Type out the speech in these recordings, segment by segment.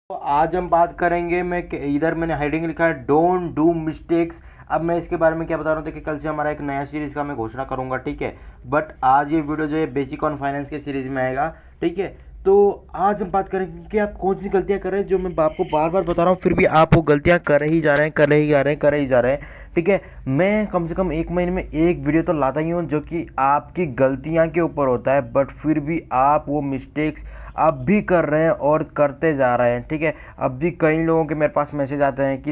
तो आज हम बात करेंगे इधर मैंने हेडिंग लिखा है डोंट डू मिस्टेक्स। अब मैं इसके बारे में क्या बता रहा हूँ, देखिए कल से हमारा एक नया सीरीज का मैं घोषणा करूंगा, ठीक है। बट आज ये वीडियो जो है बेसिक ऑन फाइनेंस के सीरीज में आएगा, ठीक है। तो आज हम बात करेंगे कि आप कौन सी गलतियां कर रहे हैं, जो मैं आपको बार बार बता रहा हूँ फिर भी आप वो गलतियां कर ही जा रहे हैं, कर ही जा रहे हैं, ठीक है। मैं कम से कम एक महीने में एक वीडियो तो लाता ही हूँ जो कि आपकी गलतियां के ऊपर होता है, बट फिर भी आप वो मिस्टेक्स अब भी कर रहे हैं और करते जा रहे हैं, ठीक है। अब भी कई लोगों के मेरे पास मैसेज आते हैं कि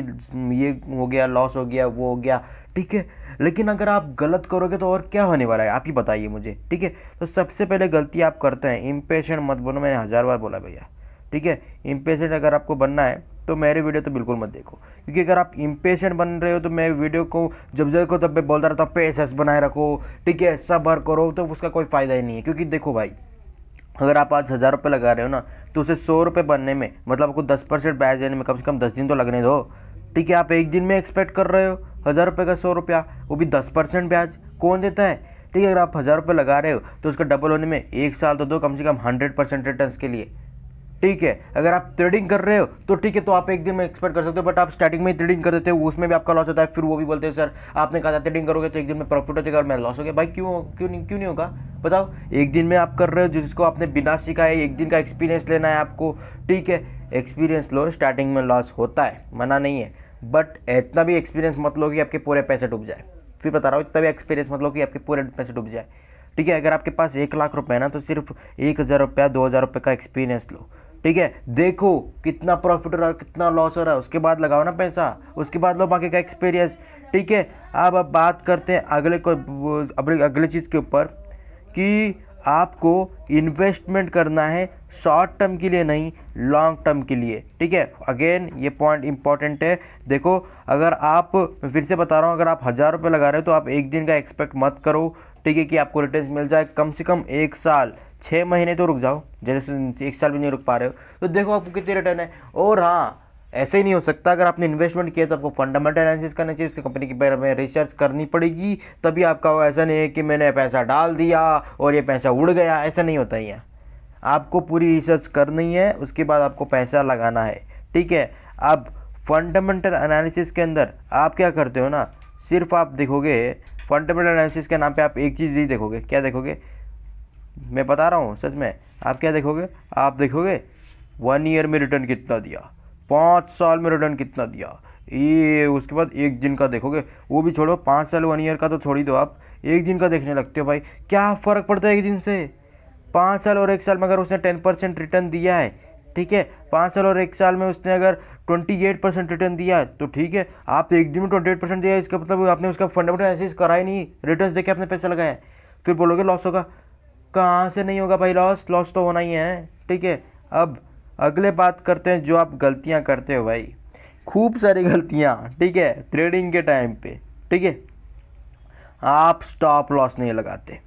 ये हो गया, लॉस हो गया, वो हो गया, ठीक है। लेकिन अगर आप गलत करोगे तो और क्या होने वाला है, आप ही बताइए मुझे, ठीक है। तो सबसे पहले गलती आप करते हैं, इम्पेशेंट मत बनो, मैंने 1000 बार बोला भैया, ठीक है। इम्पेशेंट अगर आपको बनना है तो मेरे वीडियो तो बिल्कुल मत देखो, क्योंकि अगर आप इम्पेशेंट बन रहे हो तो मैं वीडियो को जब देखो तब मैं बोलता रहता हूँ पेशेंस बनाए रखो, ठीक है, सब्र करो, तो उसका कोई फ़ायदा ही नहीं है। क्योंकि देखो भाई, अगर आप आज 1000 रुपये लगा रहे हो ना, तो उसे 100 रुपये बनने में, मतलब आपको 10% ब्याज देने में कम से कम 10 दिन तो लगने दो, ठीक है। आप एक दिन में एक्सपेक्ट कर रहे हो 1000 रुपये का 100 रुपया, वो भी 10% ब्याज कौन देता है, ठीक है। अगर आप 1000 रुपये लगा रहे हो तो उसका डबल होने में 1 साल तो दो कम से कम 100% रिटर्न के लिए, ठीक है। अगर आप ट्रेडिंग कर रहे हो तो ठीक है, तो आप एक दिन में एक्सपेक्ट कर सकते हो, बट आप स्टार्टिंग में ही ट्रेडिंग कर देते हो, उसमें भी आपका लॉस होता है, फिर वो भी बोलते हैं सर आपने कहा था ट्रेडिंग करोगे तो एक दिन में प्रॉफिट हो जाएगा और मेरा लॉस हो गया। भाई क्यों नहीं होगा, बताओ। एक दिन में आप कर रहे हो जिसको आपने बिना सीखा है, एक दिन का एक्सपीरियंस लेना है आपको, ठीक है। एक्सपीरियंस लो, स्टार्टिंग में लॉस होता है, मना नहीं है, बट इतना भी एक्सपीरियंस मत लो कि आपके पूरे पैसे डूब जाए। फिर बता रहा हूँ, इतना भी एक्सपीरियंस मत लो कि आपके पूरे पैसे डूब जाए, ठीक है। अगर आपके पास 1 लाख रुपए है ना, तो सिर्फ 1000 रुपया 2000 रुपये का एक्सपीरियंस लो, ठीक है। देखो कितना प्रॉफिट हो रहा है, कितना लॉस हो रहा है, उसके बाद लगाओ ना पैसा, उसके बाद लो बाकी का एक्सपीरियंस, ठीक है। अब बात करते हैं अगले चीज़ के ऊपर कि आपको इन्वेस्टमेंट करना है शॉर्ट टर्म के लिए नहीं, लॉन्ग टर्म के लिए, ठीक है। अगेन ये पॉइंट इंपॉर्टेंट है। देखो, अगर आप, मैं फिर से बता रहा हूँ, अगर आप 1000 रुपये लगा रहे हो तो आप एक दिन का एक्सपेक्ट मत करो, ठीक है, कि आपको रिटर्न मिल जाए। कम से कम 1 साल 6 महीने तो रुक जाओ, जैसे 1 साल भी नहीं रुक पा रहे हो तो देखो आपको कितनी रिटर्न है। और हाँ, ऐसे ही नहीं हो सकता, अगर आपने इन्वेस्टमेंट किया तो आपको फंडामेंटल एनालिसिस करना चाहिए, उसकी कंपनी के बारे में रिसर्च करनी पड़ेगी, तभी आपका हो। ऐसा नहीं है कि मैंने पैसा डाल दिया और ये पैसा उड़ गया, ऐसा नहीं होता है। आपको पूरी रिसर्च करनी है, उसके बाद आपको पैसा लगाना है, ठीक है। अब फंडामेंटल एनालिसिस के अंदर आप क्या करते हो ना, सिर्फ आप देखोगे फंडामेंटल एनालिसिस के नाम पे आप एक चीज़ ही देखोगे, क्या देखोगे, मैं बता रहा हूँ सच में, आप क्या देखोगे, आप देखोगे 1 ईयर में रिटर्न कितना दिया, 5 साल में रिटर्न कितना दिया, ये उसके बाद एक दिन का देखोगे, वो भी छोड़ो, 5 साल 1 ईयर का तो छोड़ ही दो, आप एक दिन का देखने लगते हो। भाई क्या फ़र्क पड़ता है एक दिन से, 5 साल और 1 साल में अगर उसने 10% रिटर्न दिया है, ठीक है, 5 साल और 1 साल में उसने अगर 28% रिटर्न दिया है, तो ठीक है। आप एक दिन में 28% दिया है, इसका मतलब आपने उसका फंडामेंटल एनालिसिस करा ही नहीं, रिटर्न देके आपने पैसा लगाया है, फिर बोलोगे लॉस होगा। कहाँ से नहीं होगा भाई, लॉस तो होना ही है, ठीक है। अब अगले बात करते हैं जो आप गलतियाँ करते हो भाई, खूब सारी गलतियाँ, ठीक है, ट्रेडिंग के टाइम पे, ठीक है। आप स्टॉप लॉस नहीं लगाते,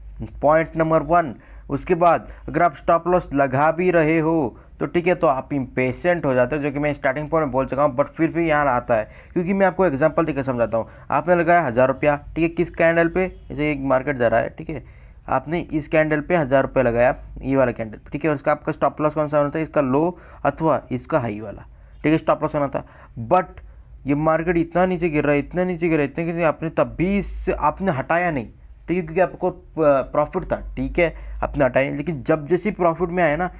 पॉइंट नंबर 1। उसके बाद अगर आप स्टॉप लॉस लगा भी रहे हो तो ठीक है, तो आप इम्पेशेंट हो जाते हो, जो कि मैं स्टार्टिंग पॉइंट में बोल चुका हूँ, बट फिर भी यहाँ आता है, क्योंकि मैं आपको एग्जांपल देकर समझाता हूँ। आपने लगाया 1000 रुपया, ठीक है, किस कैंडल पे, जैसे एक मार्केट जा रहा है, ठीक है, आपने इस कैंडल पे 1000 रुपये लगाया, ये वाला कैंडल, ठीक है। उसका आपका स्टॉप लॉस कौन सा होना था, इसका लो अथवा इसका हाई वाला, ठीक है, स्टॉप लॉस होना था। बट ये मार्केट इतना नीचे गिर रहा है, इतना नीचे गिर रहा है, इतने गिर, आपने तब भी इससे आपने हटाया नहीं, ठीक है, क्योंकि आपको प्रॉफिट था, ठीक है, आपने हटाया नहीं। लेकिन जब जैसे प्रॉफिट में आया ना,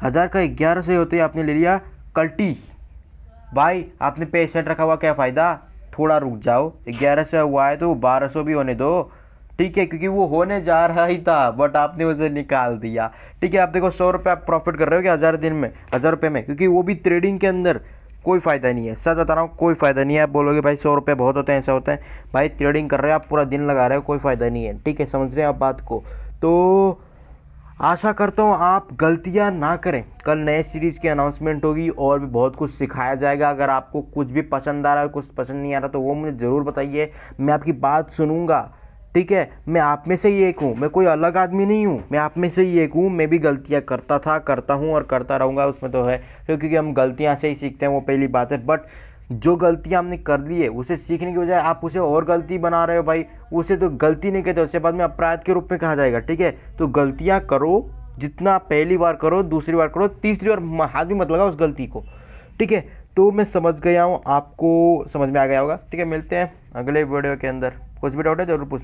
1000 का 11 से होते ही आपने ले लिया कल्टी, भाई आपने पेशेंट रखा हुआ, क्या फ़ायदा, थोड़ा रुक जाओ, 11 से हुआ है तो 1200 भी होने दो, ठीक है, क्योंकि वो होने जा रहा ही था, बट आपने उसे निकाल दिया, ठीक है। आप देखो 100 रुपये आप प्रॉफिट कर रहे हो कि 1000 रुपये में, क्योंकि वो भी ट्रेडिंग के अंदर कोई फ़ायदा नहीं है, सच बता रहा हूँ, कोई फ़ायदा नहीं है। आप बोलोगे भाई 100 रुपये बहुत होते हैं, ऐसा होता है, भाई ट्रेडिंग कर रहे हो आप, पूरा दिन लगा रहे हो, कोई फ़ायदा नहीं है, ठीक है, समझ रहे हैं आप बात को। तो आशा करता हूँ आप गलतियाँ ना करें। कल नए सीरीज़ की अनाउंसमेंट होगी और भी बहुत कुछ सिखाया जाएगा। अगर आपको कुछ भी पसंद आ रहा है, कुछ पसंद नहीं आ रहा, तो वो मुझे ज़रूर बताइए, मैं आपकी बात सुनूंगा, ठीक है। मैं आप में से ही एक हूँ, मैं कोई अलग आदमी नहीं हूँ, मैं आप में से ही एक हूँ। मैं भी गलतियाँ करता था, करता हूँ और करता रहूँगा, उसमें तो है, क्योंकि हम गलतियाँ से ही सीखते हैं, वो पहली बात है। बट जो गलतियाँ हमने कर ली है, उसे सीखने की बजाय आप उसे और गलती बना रहे हो भाई, उसे तो गलती नहीं कहते, उसके बाद में अपराध के रूप में कहा जाएगा, ठीक है। तो गलतियाँ करो, जितना पहली बार करो, दूसरी बार करो, तीसरी बार हाथ भी मत लगाओ उस गलती को, ठीक है, तो मैं समझ गया हूँ, आपको समझ में आ गया होगा। ठीक है, मिलते हैं अगले वीडियो के अंदर। कुछ भी डाउट है जरूर पूछना।